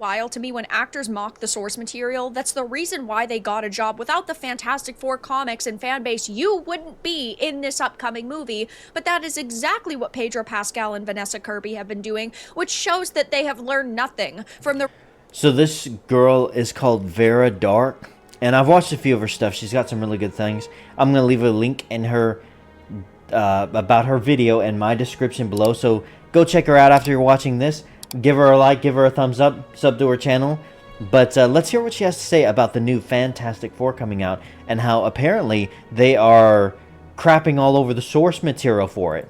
wild to me when actors mock the source material. That's the reason why they got a job. Without the Fantastic Four comics and fan base, you wouldn't be in this upcoming movie. But that is exactly what Pedro Pascal and Vanessa Kirby have been doing, which shows that they have learned nothing from the... So this girl is called Vera Dark, and I've watched a few of her stuff. She's got some really good things. I'm going to leave a link in her about her video in my description below, so go check her out after you're watching this. Give her a like, give her a thumbs up, sub to her channel. But let's hear what she has to say about the new Fantastic Four coming out and how apparently they are crapping all over the source material for it.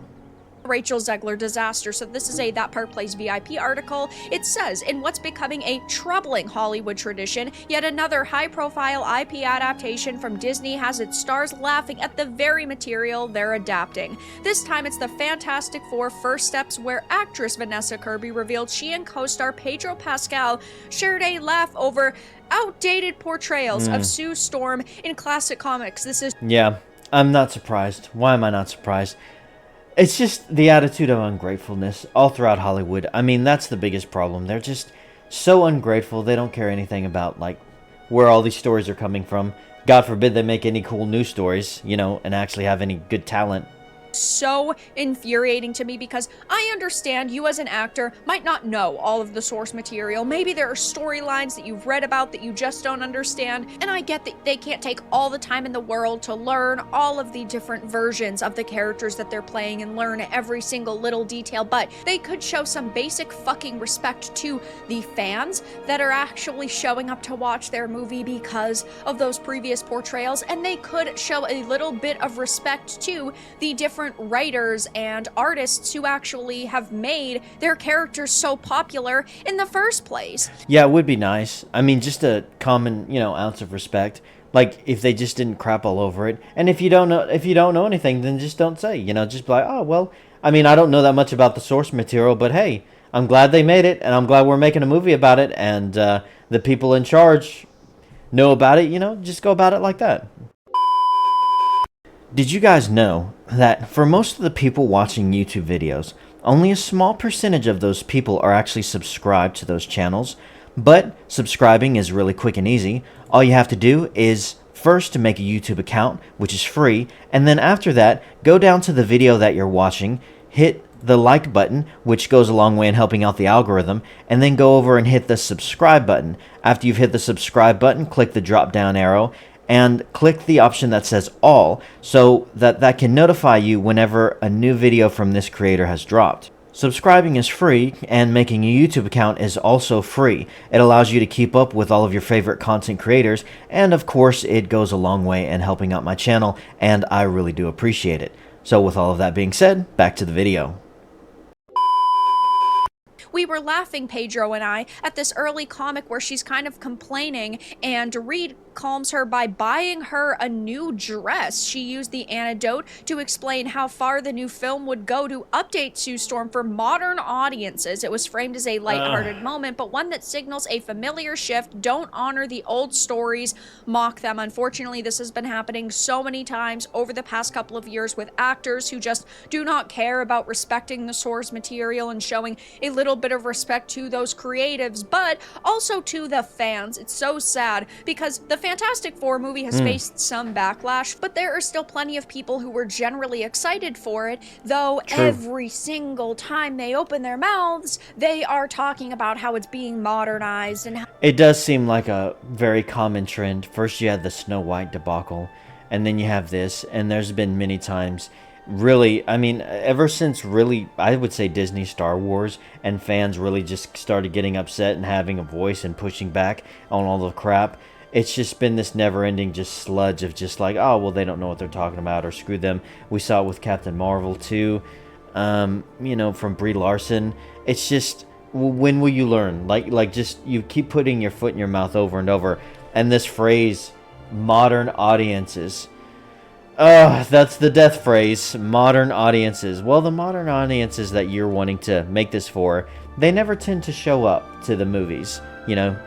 Rachel Zegler disaster. So this is a That Part Plays VIP article. It says, in what's becoming a troubling Hollywood tradition, yet another high-profile IP adaptation from Disney has its stars laughing at the very material they're adapting. This time it's the Fantastic Four First Steps, where actress Vanessa Kirby revealed she and co-star Pedro Pascal shared a laugh over outdated portrayals of Sue Storm in classic comics. This is... Yeah, I'm not surprised. Why am I not surprised? It's just the attitude of ungratefulness all throughout Hollywood. I mean, that's the biggest problem. They're just so ungrateful. They don't care anything about, like, where all these stories are coming from. God forbid they make any cool news stories, you know, and actually have any good talent. So infuriating to me, because I understand you as an actor might not know all of the source material. Maybe there are storylines that you've read about that you just don't understand, and I get that they can't take all the time in the world to learn all of the different versions of the characters that they're playing and learn every single little detail, but they could show some basic fucking respect to the fans that are actually showing up to watch their movie because of those previous portrayals, and they could show a little bit of respect to the different writers and artists who actually have made their characters so popular in the first place. Yeah, it would be nice. I mean, just a common, you know, ounce of respect. Like, if they just didn't crap all over it. And if you don't know anything, then just don't say. You know, just be like, oh, well, I mean, I don't know that much about the source material, but hey, I'm glad they made it, and I'm glad we're making a movie about it, and the people in charge know about it. You know, just go about it like that. Did you guys know that for most of the people watching YouTube videos, only a small percentage of those people are actually subscribed to those channels? But subscribing is really quick and easy. All you have to do is first to make a YouTube account, which is free, and then after that, go down to the video that you're watching, hit the like button, which goes a long way in helping out the algorithm, and then go over and hit the subscribe button. After you've hit the subscribe button, click the drop down arrow, and click the option that says all, so that can notify you whenever a new video from this creator has dropped. Subscribing is free, and making a YouTube account is also free. It allows you to keep up with all of your favorite content creators, and of course it goes a long way in helping out my channel, and I really do appreciate it. So with all of that being said, back to the video. We were laughing, Pedro and I, at this early comic where she's kind of complaining, and Reed calms her by buying her a new dress. She used the anecdote to explain how far the new film would go to update Sue Storm for modern audiences. It was framed as a lighthearted moment, but one that signals a familiar shift. Don't honor the old stories, mock them. Unfortunately, this has been happening so many times over the past couple of years with actors who just do not care about respecting the source material and showing a little bit of respect to those creatives, but also to the fans. It's so sad because the Fantastic Four movie has faced some backlash, but there are still plenty of people who were generally excited for it, though every single time they open their mouths, they are talking about how it's being modernized and how... It does seem like a very common trend. First you had the Snow White debacle, and then you have this, and there's been many times, really, I mean, ever since really, I would say Disney Star Wars, and fans really just started getting upset and having a voice and pushing back on all the crap. It's just been this never-ending just sludge of just like, oh, well, they don't know what they're talking about, or screw them. We saw it with Captain Marvel, too, you know, from Brie Larson. It's just, when will you learn? Like, just, you keep putting your foot in your mouth over and over. And this phrase, modern audiences. That's the death phrase, modern audiences. Well, the modern audiences that you're wanting to make this for, they never tend to show up to the movies, you know?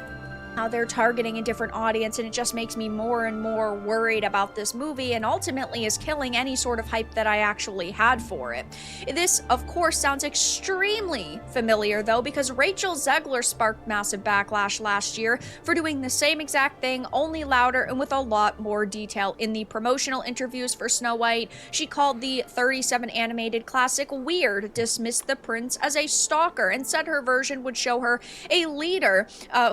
how they're targeting a different audience, and it just makes me more and more worried about this movie, and ultimately is killing any sort of hype that I actually had for it. This, of course, sounds extremely familiar though, because Rachel Zegler sparked massive backlash last year for doing the same exact thing, only louder and with a lot more detail. In the promotional interviews for Snow White, she called the 37 animated classic weird, dismissed the prince as a stalker, and said her version would show her a leader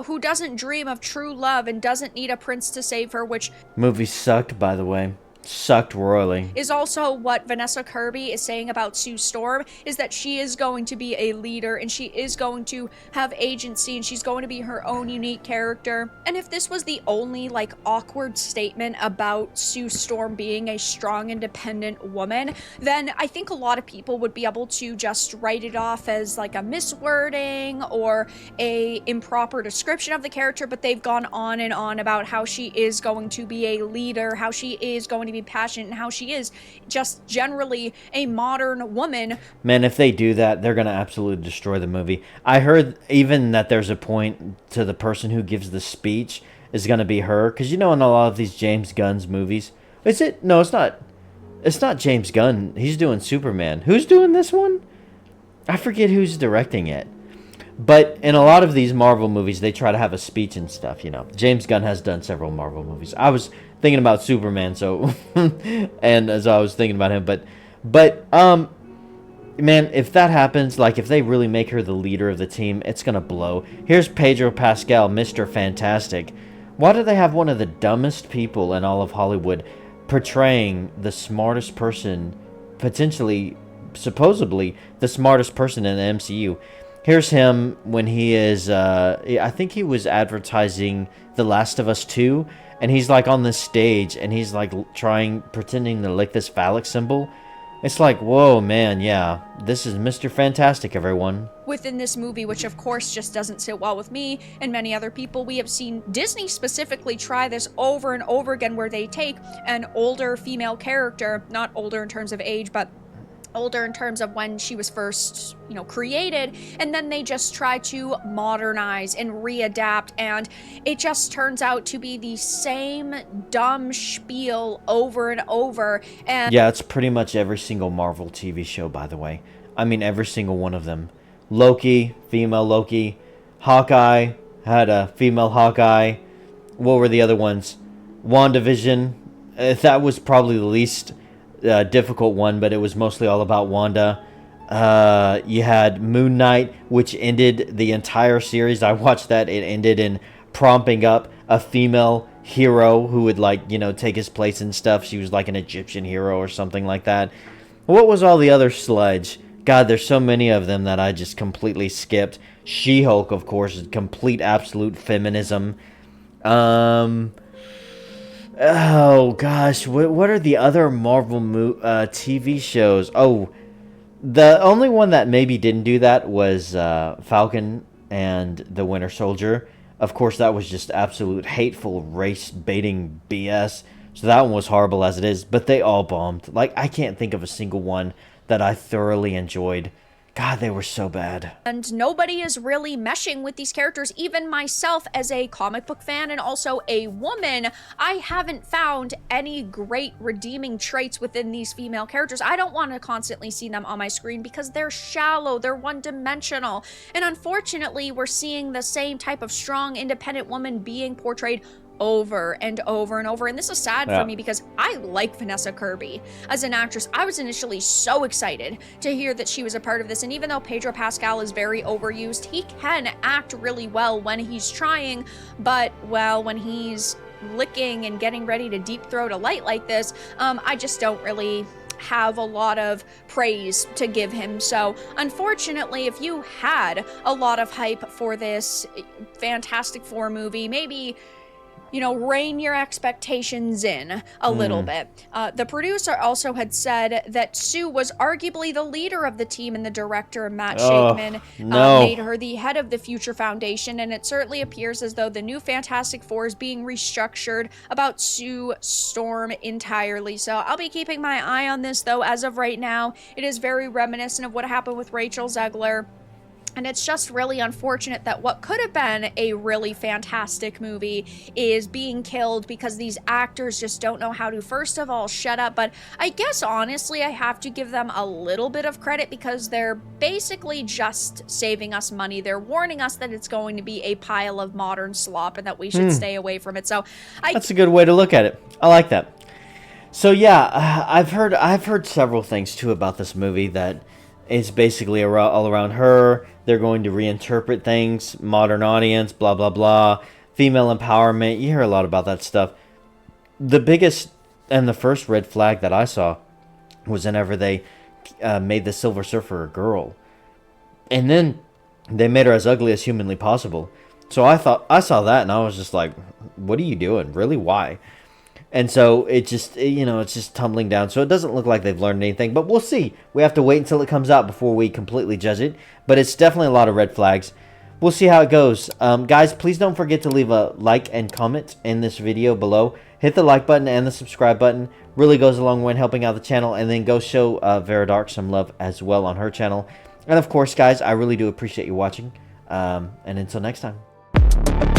who doesn't dream of true love and doesn't need a prince to save her, which Movie sucked, by the way. Sucked royally. Is also what Vanessa Kirby is saying about Sue Storm, is that she is going to be a leader and she is going to have agency and she's going to be her own unique character. And if this was the only like awkward statement about Sue Storm being a strong, independent woman, then I think a lot of people would be able to just write it off as like a miswording or a improper description of the character, but they've gone on and on about how she is going to be a leader, how she is going to be passionate, and how she is just generally a modern woman. Man, if they do that, they're going to absolutely destroy the movie. I heard even that there's a point to the person who gives the speech is going to be her, because you know in a lot of these James Gunn's movies, is it? No, it's not. It's not James Gunn. He's doing Superman. Who's doing this one? I forget who's directing it. But in a lot of these Marvel movies, they try to have a speech and stuff, you know. James Gunn has done several Marvel movies. I was thinking about Superman, so and as I was thinking about him, but man, if that happens, like if they really make her the leader of the team, it's gonna blow. Here's Pedro Pascal, Mr. Fantastic. Why do they have one of the dumbest people in all of Hollywood portraying the smartest person, potentially, supposedly, the smartest person in the MCU? Here's him when he is, I think he was advertising The Last of Us 2, and he's like on this stage, and he's like pretending to lick this phallic symbol. It's like, whoa, man, yeah, this is Mr. Fantastic, everyone. Within this movie, which of course just doesn't sit well with me and many other people, we have seen Disney specifically try this over and over again, where they take an older female character, not older in terms of age, but older in terms of when she was first, you know, created, and then they just try to modernize and readapt, and it just turns out to be the same dumb spiel over and over. And yeah, it's pretty much every single Marvel TV show, by the way. I mean, every single one of them. Loki, female Loki. Hawkeye had a female Hawkeye. What were the other ones? WandaVision. That was probably the least difficult one, but it was mostly all about Wanda. You had Moon Knight, which ended the entire series. I watched that. It ended in prompting up a female hero who would, like, you know, take his place and stuff. She was like an Egyptian hero or something like that. What was all the other sludge? God, there's so many of them that I just completely skipped. She-Hulk, of course, is complete absolute feminism. Oh gosh, what are the other Marvel TV shows? Oh, the only one that maybe didn't do that was Falcon and the Winter Soldier. Of course, that was just absolute hateful race baiting BS. So that one was horrible as it is, but they all bombed. Like, I can't think of a single one that I thoroughly enjoyed. God, they were so bad. And nobody is really meshing with these characters. Even myself, as a comic book fan and also a woman, I haven't found any great redeeming traits within these female characters. I don't want to constantly see them on my screen because they're shallow, they're one-dimensional. And unfortunately, we're seeing the same type of strong, independent woman being portrayed over and over and over, and this is sad for me because I like Vanessa Kirby as an actress. I was initially so excited to hear that she was a part of this, and even though Pedro Pascal is very overused, he can act really well when he's trying, but, well, when he's licking and getting ready to deep throat a light like this, I just don't really have a lot of praise to give him. So unfortunately, if you had a lot of hype for this Fantastic Four movie, maybe, you know, rein your expectations in a little bit. The producer also had said that Sue was arguably the leader of the team, and the director, Matt Shakman, made her the head of the Future Foundation, and it certainly appears as though the new Fantastic Four is being restructured about Sue Storm entirely. So I'll be keeping my eye on this, though. As of right now, it is very reminiscent of what happened with Rachel Zegler. And it's just really unfortunate that what could have been a really fantastic movie is being killed because these actors just don't know how to, first of all, shut up. But I guess, honestly, I have to give them a little bit of credit because they're basically just saving us money. They're warning us that it's going to be a pile of modern slop and that we should stay away from it. So that's a good way to look at it. I like that. So yeah, I've heard several things too about this movie that is basically all around her. They're going to reinterpret things, modern audience, blah, blah, blah. Female empowerment. You hear a lot about that stuff. The biggest and the first red flag that I saw was whenever they made the Silver Surfer a girl. And then they made her as ugly as humanly possible. So I saw that and I was just like, what are you doing? Really? Why? And so it just, it's just tumbling down. So it doesn't look like they've learned anything. But we'll see. We have to wait until it comes out before we completely judge it. But it's definitely a lot of red flags. We'll see how it goes. Guys, please don't forget to leave a like and comment in this video below. Hit the like button and the subscribe button. Really goes a long way in helping out the channel. And then go show Vera Dark some love as well on her channel. And of course, guys, I really do appreciate you watching. And until next time.